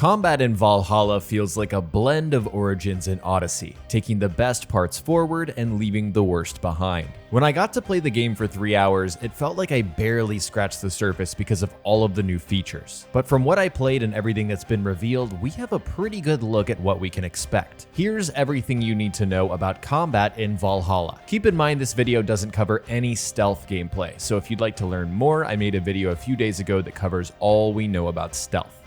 Combat in Valhalla feels like a blend of Origins and Odyssey, taking the best parts forward and leaving the worst behind. When I got to play the game for 3 hours, it felt like I barely scratched the surface because of all of the new features. But from what I played and everything that's been revealed, we have a pretty good look at what we can expect. Here's everything you need to know about combat in Valhalla. Keep in mind this video doesn't cover any stealth gameplay, so if you'd like to learn more, I made a video a few days ago that covers all we know about stealth.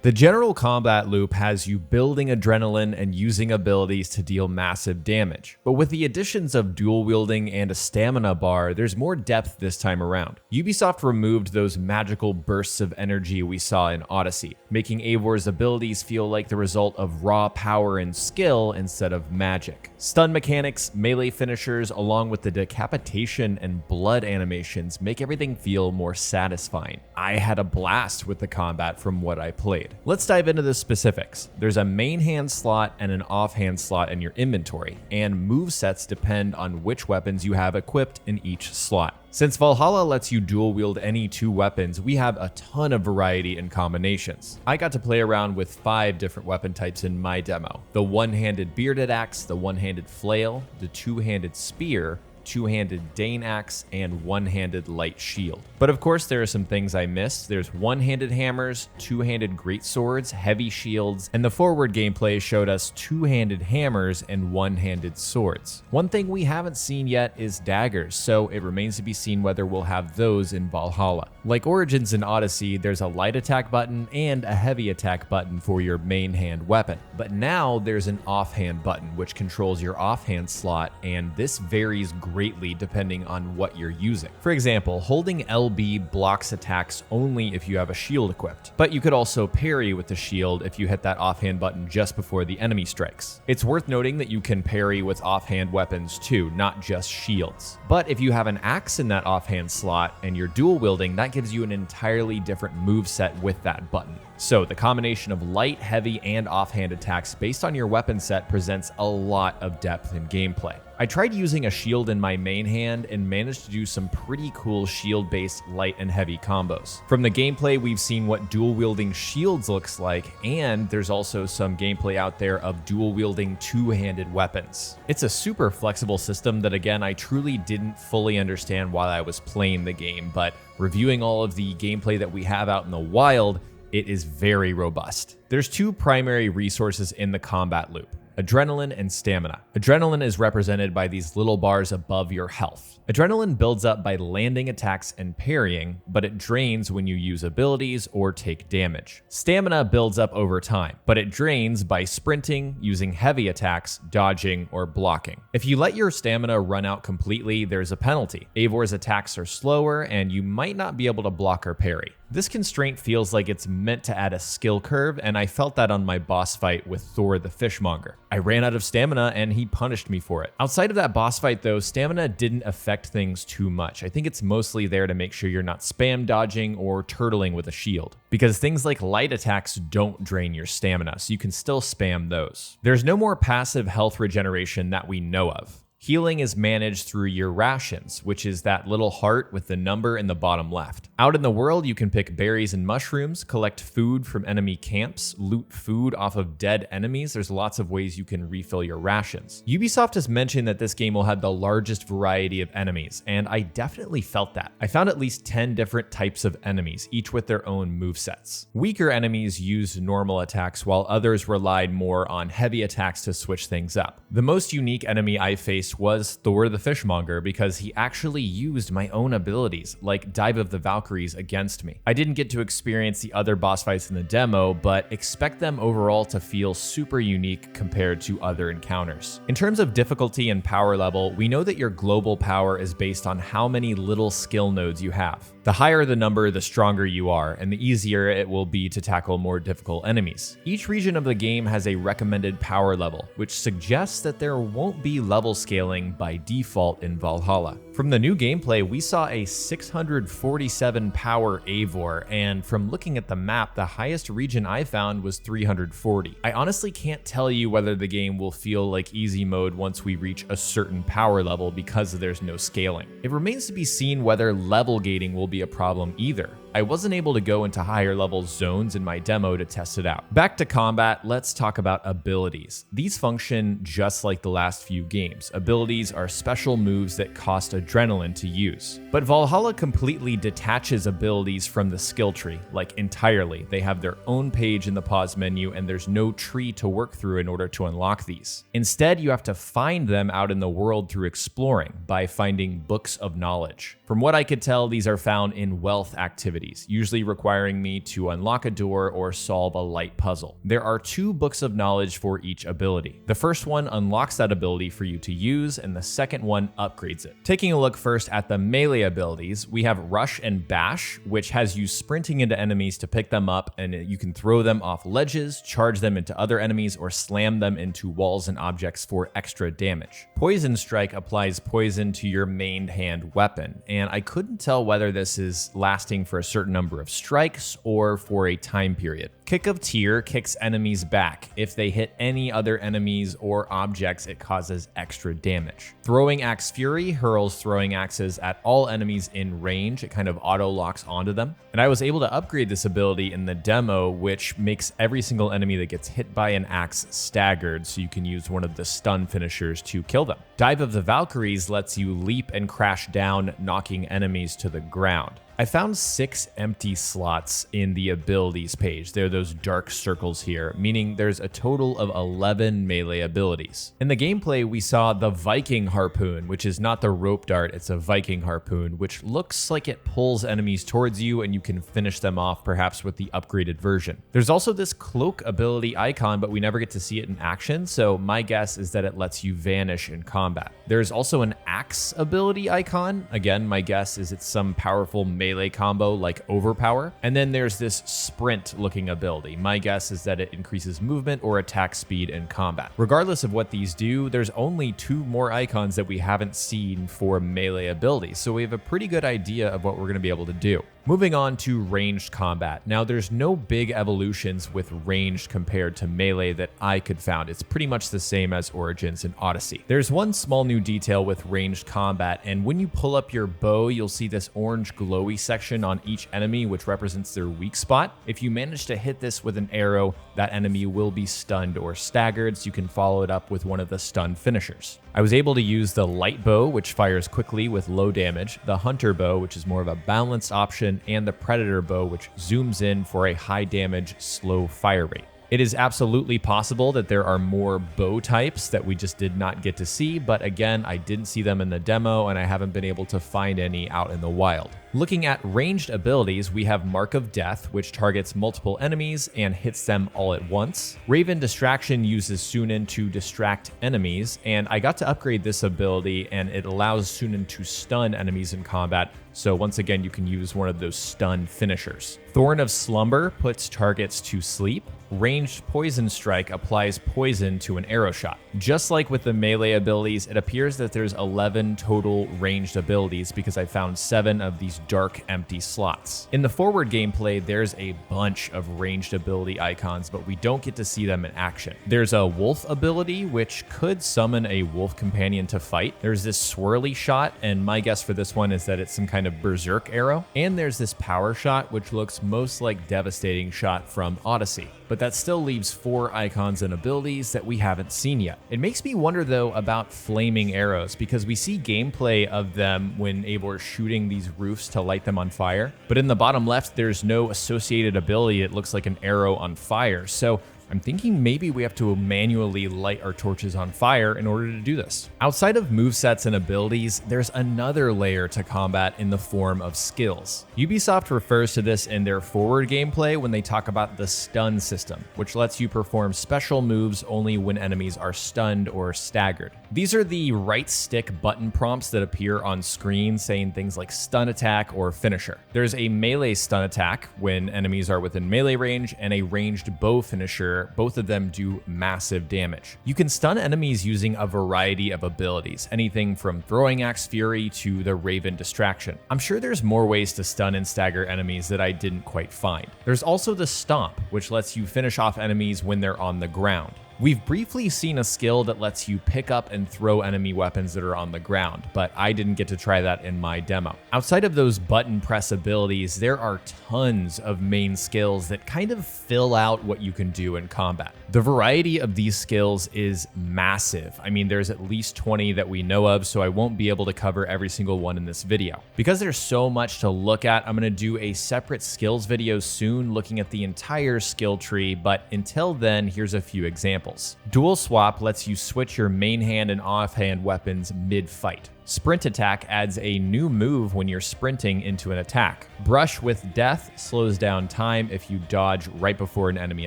The general combat loop has you building adrenaline and using abilities to deal massive damage, but with the additions of dual wielding and a stamina bar, there's more depth this time around. Ubisoft removed those magical bursts of energy we saw in Odyssey, making Eivor's abilities feel like the result of raw power and skill instead of magic. Stun mechanics, melee finishers, along with the decapitation and blood animations make everything feel more satisfying. I had a blast with the combat from what I played. Let's dive into the specifics. There's a main hand slot and an offhand slot in your inventory, and movesets depend on which weapons you have equipped in each slot. Since Valhalla lets you dual wield any 2 weapons, we have a ton of variety and combinations. I got to play around with 5 different weapon types in my demo: the one-handed bearded axe, the one-handed flail, the two-handed spear, two-handed Dane axe, and one-handed light shield. But of course there are some things I missed. There's one-handed hammers, two-handed greatswords, heavy shields, and the forward gameplay showed us two-handed hammers and one-handed swords. One thing we haven't seen yet is daggers, so it remains to be seen whether we'll have those in Valhalla. Like Origins and Odyssey, there's a light attack button and a heavy attack button for your main hand weapon. But now there's an offhand button which controls your offhand slot, and this varies greatly depending on what you're using. For example, holding LB blocks attacks only if you have a shield equipped, but you could also parry with the shield if you hit that offhand button just before the enemy strikes. It's worth noting that you can parry with offhand weapons too, not just shields. But if you have an axe in that offhand slot and you're dual wielding, that gives you an entirely different moveset with that button. So the combination of light, heavy, and offhand attacks based on your weapon set presents a lot of depth in gameplay. I tried using a shield in my main hand and managed to do some pretty cool shield-based light and heavy combos. From the gameplay, we've seen what dual-wielding shields looks like, and there's also some gameplay out there of dual-wielding two-handed weapons. It's a super flexible system that, again, I truly didn't fully understand while I was playing the game, but reviewing all of the gameplay that we have out in the wild, it is very robust. There's 2 primary resources in the combat loop: adrenaline and stamina. Adrenaline is represented by these little bars above your health. Adrenaline builds up by landing attacks and parrying, but it drains when you use abilities or take damage. Stamina builds up over time, but it drains by sprinting, using heavy attacks, dodging, or blocking. If you let your stamina run out completely, there's a penalty. Eivor's attacks are slower, and you might not be able to block or parry. This constraint feels like it's meant to add a skill curve, and I felt that on my boss fight with Thor the Fishmonger. I ran out of stamina and he punished me for it. Outside of that boss fight though, stamina didn't affect things too much. I think it's mostly there to make sure you're not spam dodging or turtling with a shield, because things like light attacks don't drain your stamina, so you can still spam those. There's no more passive health regeneration that we know of. Healing is managed through your rations, which is that little heart with the number in the bottom left. Out in the world, you can pick berries and mushrooms, collect food from enemy camps, loot food off of dead enemies. There's lots of ways you can refill your rations. Ubisoft has mentioned that this game will have the largest variety of enemies, and I definitely felt that. I found at least 10 different types of enemies, each with their own movesets. Weaker enemies used normal attacks, while others relied more on heavy attacks to switch things up. The most unique enemy I faced was Thor the Fishmonger, because he actually used my own abilities, like Dive of the Valkyries, against me. I didn't get to experience the other boss fights in the demo, but expect them overall to feel super unique compared to other encounters. In terms of difficulty and power level, we know that your global power is based on how many little skill nodes you have. The higher the number, the stronger you are, and the easier it will be to tackle more difficult enemies. Each region of the game has a recommended power level, which suggests that there won't be level scaling by default in Valhalla. From the new gameplay, we saw a 647 power Eivor, and from looking at the map, the highest region I found was 340. I honestly can't tell you whether the game will feel like easy mode once we reach a certain power level because there's no scaling. It remains to be seen whether level gating will be a problem either. I wasn't able to go into higher level zones in my demo to test it out. Back to combat, let's talk about abilities. These function just like the last few games. Abilities are special moves that cost adrenaline to use. But Valhalla completely detaches abilities from the skill tree, like entirely. They have their own page in the pause menu, and there's no tree to work through in order to unlock these. Instead, you have to find them out in the world through exploring by finding books of knowledge. From what I could tell, these are found in wealth activities, usually requiring me to unlock a door or solve a light puzzle. There are 2 books of knowledge for each ability. The first one unlocks that ability for you to use, and the second one upgrades it. Taking a look first at the melee abilities, we have Rush and Bash, which has you sprinting into enemies to pick them up, and you can throw them off ledges, charge them into other enemies, or slam them into walls and objects for extra damage. Poison Strike applies poison to your main hand weapon, and I couldn't tell whether this is lasting for a certain number of strikes or for a time period. Kick of Tear kicks enemies back. If they hit any other enemies or objects, it causes extra damage. Throwing Axe Fury hurls throwing axes at all enemies in range. It kind of auto-locks onto them. And I was able to upgrade this ability in the demo, which makes every single enemy that gets hit by an axe staggered, so you can use one of the stun finishers to kill them. Dive of the Valkyries lets you leap and crash down, knocking enemies to the ground. I found 6 empty slots in the abilities page. They're those dark circles here, meaning there's a total of 11 melee abilities. In the gameplay, we saw the Viking harpoon, which is not the rope dart, it's a Viking harpoon, which looks like it pulls enemies towards you and you can finish them off perhaps with the upgraded version. There's also this cloak ability icon, but we never get to see it in action, so my guess is that it lets you vanish in combat. There's also an axe ability icon. Again, my guess is it's some powerful melee combo like Overpower. And then there's this sprint looking ability. My guess is that it increases movement or attack speed in combat. Regardless of what these do, there's only 2 more icons that we haven't seen for melee abilities, so we have a pretty good idea of what we're going to be able to do. Moving on to ranged combat. Now, there's no big evolutions with ranged compared to melee that I could found. It's pretty much the same as Origins and Odyssey. There's one small new detail with ranged combat, and when you pull up your bow, you'll see this orange glowy section on each enemy, which represents their weak spot. If you manage to hit this with an arrow, that enemy will be stunned or staggered, so you can follow it up with one of the stun finishers. I was able to use the light bow, which fires quickly with low damage, the hunter bow, which is more of a balanced option, and the predator bow, which zooms in for a high damage, slow fire rate. It is absolutely possible that there are more bow types that we just did not get to see, but again, I didn't see them in the demo and I haven't been able to find any out in the wild. Looking at ranged abilities, we have Mark of Death, which targets multiple enemies and hits them all at once. Raven Distraction uses Synin to distract enemies, and I got to upgrade this ability and it allows Synin to stun enemies in combat, so once again you can use one of those stun finishers. Thorn of Slumber puts targets to sleep. Ranged Poison Strike applies poison to an arrow shot. Just like with the melee abilities, it appears that there's 11 total ranged abilities because I found 7 of these dark empty slots. In the forward gameplay, there's a bunch of ranged ability icons, but we don't get to see them in action. There's a wolf ability, which could summon a wolf companion to fight. There's this swirly shot, and my guess for this one is that it's some kind of berserk arrow. And there's this power shot, which looks most like Devastating Shot from Odyssey. But that still leaves 4 icons and abilities that we haven't seen yet. It makes me wonder though about flaming arrows, because we see gameplay of them when Eivor is shooting these roofs to light them on fire. But in the bottom left, there's no associated ability. It looks like an arrow on fire. So I'm thinking maybe we have to manually light our torches on fire in order to do this. Outside of movesets and abilities, there's another layer to combat in the form of skills. Ubisoft refers to this in their forward gameplay when they talk about the stun system, which lets you perform special moves only when enemies are stunned or staggered. These are the right stick button prompts that appear on screen saying things like stun attack or finisher. There's a melee stun attack when enemies are within melee range, and a ranged bow finisher. Both of them do massive damage. You can stun enemies using a variety of abilities, anything from throwing Axe Fury to the Raven Distraction. I'm sure there's more ways to stun and stagger enemies that I didn't quite find. There's also the Stomp, which lets you finish off enemies when they're on the ground. We've briefly seen a skill that lets you pick up and throw enemy weapons that are on the ground, but I didn't get to try that in my demo. Outside of those button press abilities, there are tons of main skills that kind of fill out what you can do in combat. The variety of these skills is massive. I mean, there's at least 20 that we know of, so I won't be able to cover every single one in this video. Because there's so much to look at, I'm gonna do a separate skills video soon looking at the entire skill tree, but until then, here's a few examples. Dual swap lets you switch your main hand and offhand weapons mid-fight. Sprint attack adds a new move when you're sprinting into an attack. Brush with death slows down time if you dodge right before an enemy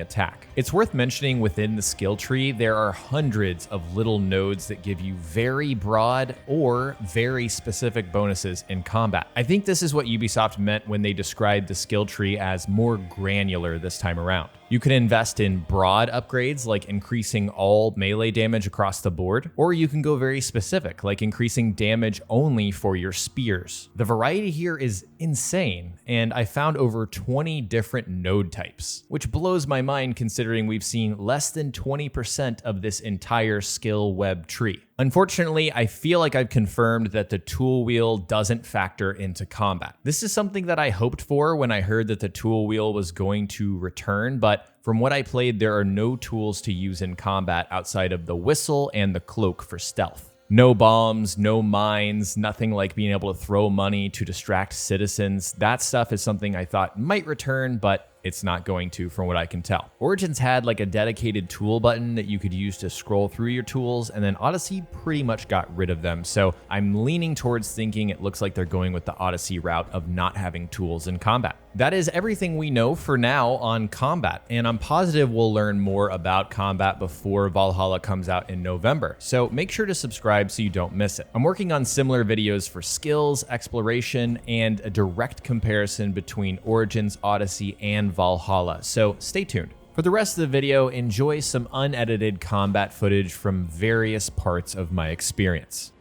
attack. It's worth mentioning within the skill tree, there are hundreds of little nodes that give you very broad or very specific bonuses in combat. I think this is what Ubisoft meant when they described the skill tree as more granular this time around. You can invest in broad upgrades like increasing all melee damage across the board, or you can go very specific like increasing damage only for your spears. The variety here is insane, and I found over 20 different node types, which blows my mind considering we've seen less than 20% of this entire skill web tree. Unfortunately, I feel like I've confirmed that the tool wheel doesn't factor into combat. This is something that I hoped for when I heard that the tool wheel was going to return, but from what I played, there are no tools to use in combat outside of the whistle and the cloak for stealth. No bombs, no mines, nothing like being able to throw money to distract citizens. That stuff is something I thought might return, but it's not going to from what I can tell. Origins had like a dedicated tool button that you could use to scroll through your tools, and then Odyssey pretty much got rid of them. So I'm leaning towards thinking it looks like they're going with the Odyssey route of not having tools in combat. That is everything we know for now on combat, and I'm positive we'll learn more about combat before Valhalla comes out in November. So make sure to subscribe so you don't miss it. I'm working on similar videos for skills, exploration, and a direct comparison between Origins, Odyssey, and Valhalla, so stay tuned. For the rest of the video, enjoy some unedited combat footage from various parts of my experience.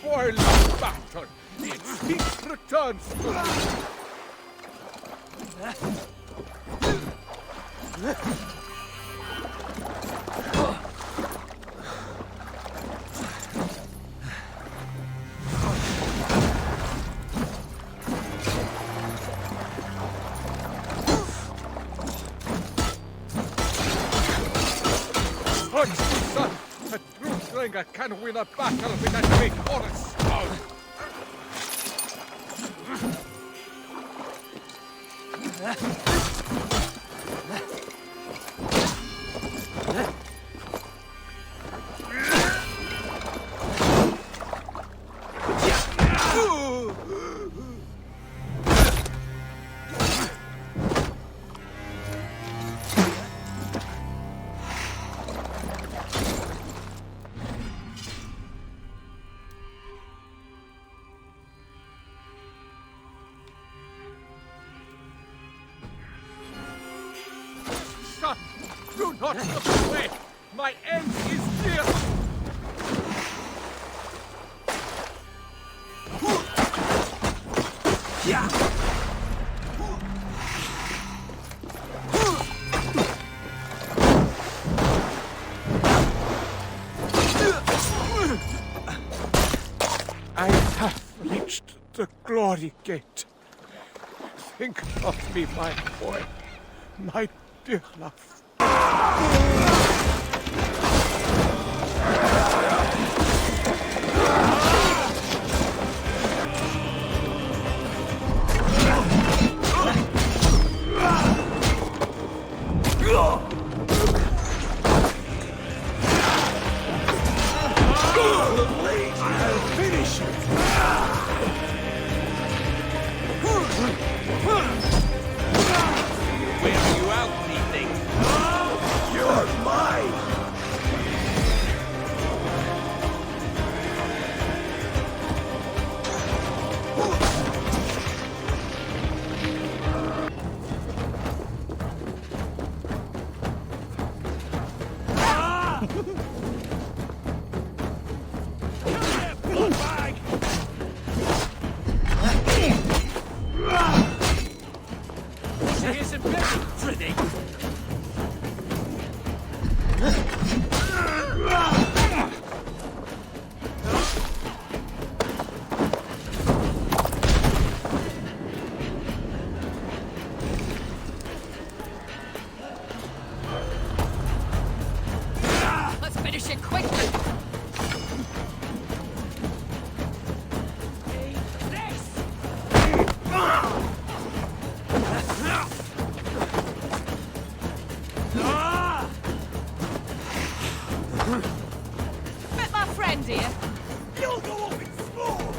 spoil the battle. Its heat returns to me. Son, a true slinger can win a battle with a big horse stone. Son, do not look away! My end is near! I have reached the glory gate. Think of me, my boy, my dear love. I'll finish it. Where are you out, wielding? You're mine! Let's finish it quickly! Met my friend here. You'll go up in smoke!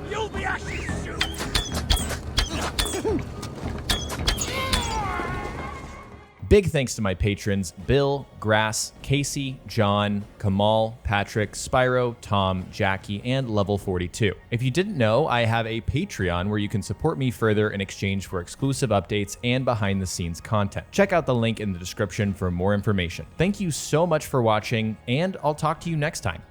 You'll be ashes soon! Big thanks to my patrons Bill, Grass, Casey, John, Kamal, Patrick, Spyro, Tom, Jackie, and Level 42. If you didn't know, I have a Patreon where you can support me further in exchange for exclusive updates and behind the scenes content. Check out the link in the description for more information. Thank you so much for watching, and I'll talk to you next time.